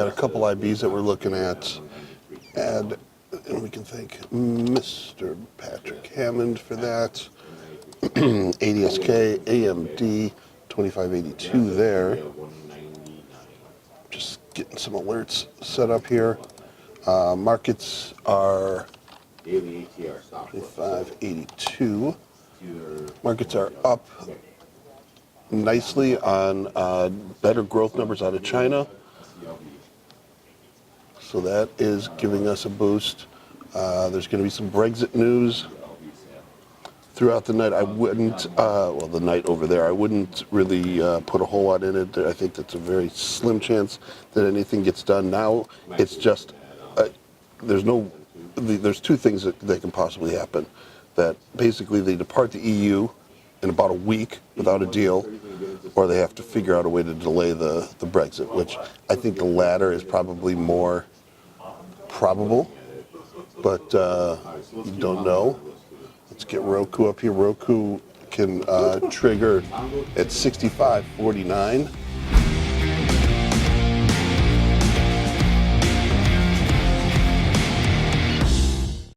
got a couple IBs that we're looking at, and we can thank Mr. Patrick Hammond for that. ADSK, AMD, 2582 there. Just getting some alerts set up here. Markets are 2582. Markets are up nicely on better growth numbers out of China. So that is giving us a boost. There's going to be some Brexit news throughout the night. I wouldn't, well, the night over there, I wouldn't really put a whole lot in it. I think that's a very slim chance that anything gets done. Now it's just, there's two things that can possibly happen. That basically they depart the EU in about a week without a deal, or they have to figure out a way to delay the Brexit, which I think the latter is probably more probable, but you don't know. Let's get Roku up here. Roku can trigger at 65.49.